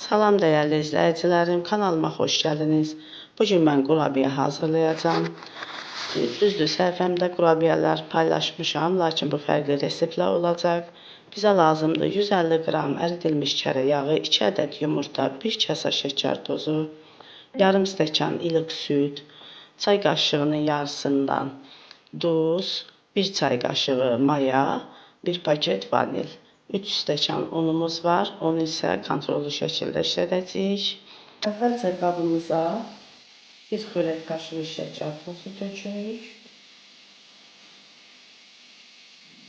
Salam dəyərli izləyicilərim, kanalıma xoş gəldiniz. Bugün mən qurabiyə hazırlayacağım. Düzdür, səhifəmdə qurabiyələr paylaşmışam, lakin bu fərqli reseptlər olacaq. Bizə lazımdır 150 qram əridilmiş kərə yağı, 2 ədəd yumurta, 1 kasa şəkər tozu, yarım stəkan ilıq süd, çay qaşığının yarısından duz, 1 çay qaşığı maya, 1 paket vanil. 3 stəkan unumuz var, onu isə kontrollü şəkildə işlədəcəyik. Əvvəlcə qabımıza 1 xörək qaşığı şəkər tozu tökürük.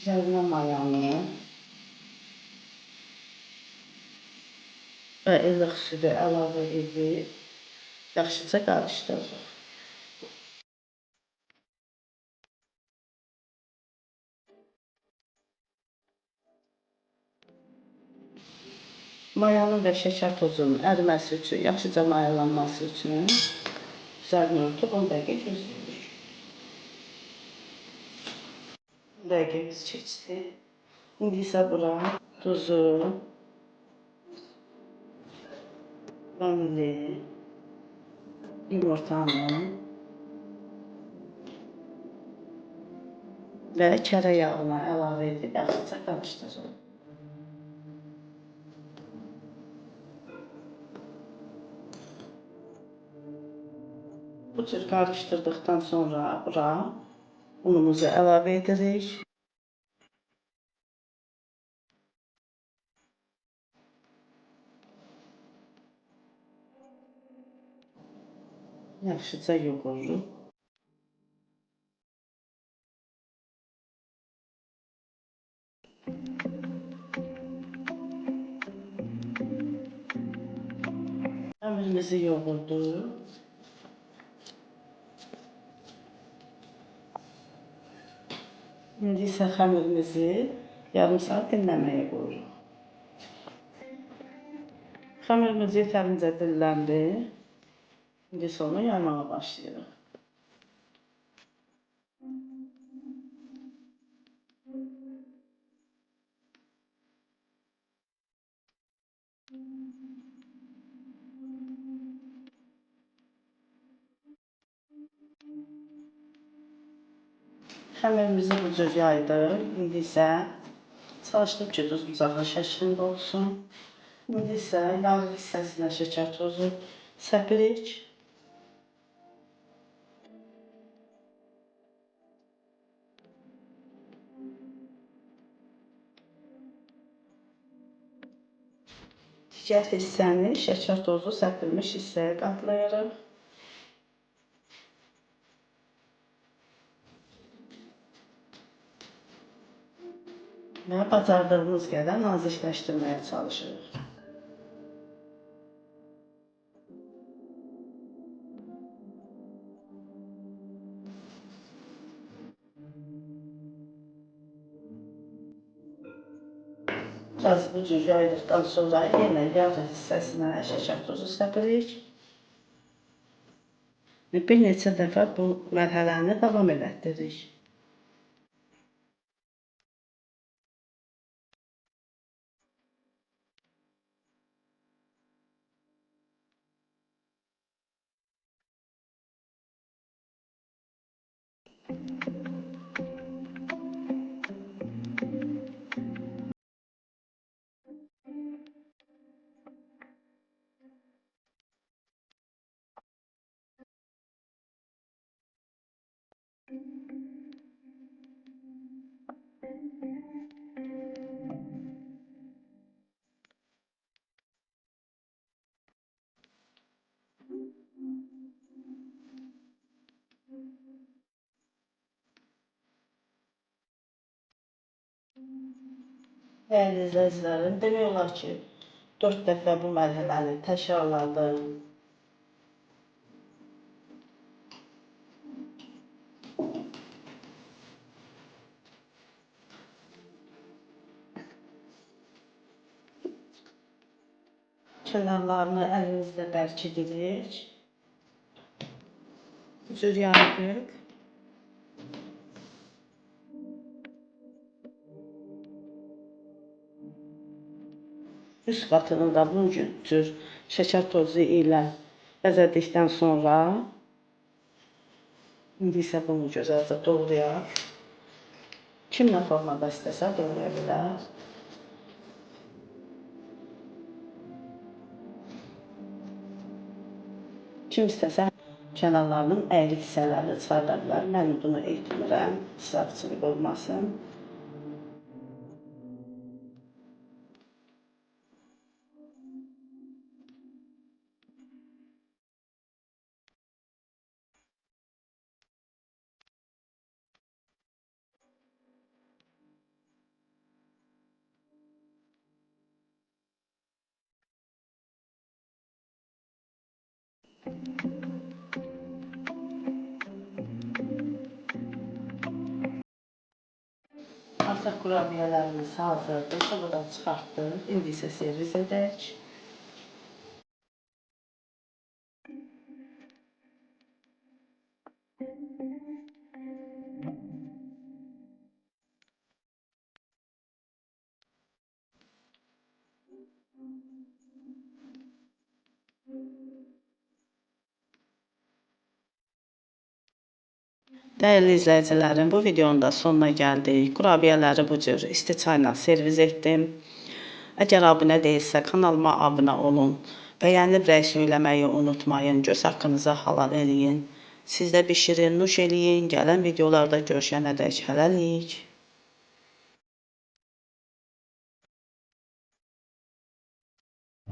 Üzərinə mayanı və ilıq südü əlavə edib yaxşıca qarışdırırıq. Mayanın və şəkər tozunun əriməsi üçün, yaxşıca mayalanması üçün üzərini örtüb 10 dəqiqə gözləyirik. 10 dəqiqəmiz keçdi. İndi isə bura tuzu, vanili, yumurtanı və kərə yağını əlavə edib yaxşıca qarışdırırıq. Bu cür qarışdırdıqdan sonra bura unumuzu əlavə edirik. Yaxşıca yoğururuq. Xəmirimizi yoğurduq. İndi isə xəmirimizi yarım saat dinləməyə qoyuruq. Xəmirimiz yetərincə dilləndi. İndi isə onu yaymağa başlayırıq. Xəmirimizi bu cür yaydıq. İndi isə çalışdıq ki, duz bucağı şəklində olsun. İndi isə yağlı hissəsinə şəkər tozu səpirik. Digər hissəni şəkər tozu səpilmiş hissəyə qatlayırıq. Və bacardığımız qədər nazikləşdirməyə çalışırıq. Biraz bu cür yaydıqdan sonra yenə yağlı hissəsinə şəkər tozu səpirik. Bir neçə dəfə bu mərhələni davam elətdiririk. Dəyərli izləyicilərim, demək olar ki, 4 dəfə bu mərhələni təkrarladım. Kənarlarını əlimizlə bərkidirik. Bu cür yaydıq. Üst qatını da bu cür şəkər tozu ilə bəzədikdən sonra indi isə bunu gözəlcə doğrayaq. Kim nə formada istəsə doğraya bilər. Kim istəsə kənarlarının əyri hissələrini çıxarda bilər. Mən bunu etmirəm, israfçılıq olmasın. Artıq qurabiyelərimiz hazırdır. Sobadan çıxartdıq. İndi isə servis edək. Dəyərli izləyicilərim, bu videonun da sonuna gəldik. Qurabiyələri bu cür isti çayla servis etdim. Əgər abunə deyilsə, kanalıma abunə olun. Bəyənib rəy söyləməyi unutmayın. Göz haqqınızı halal eləyin. Siz də bişirin, nuş eləyin. Gələn videolarda görüşənədək hələlik.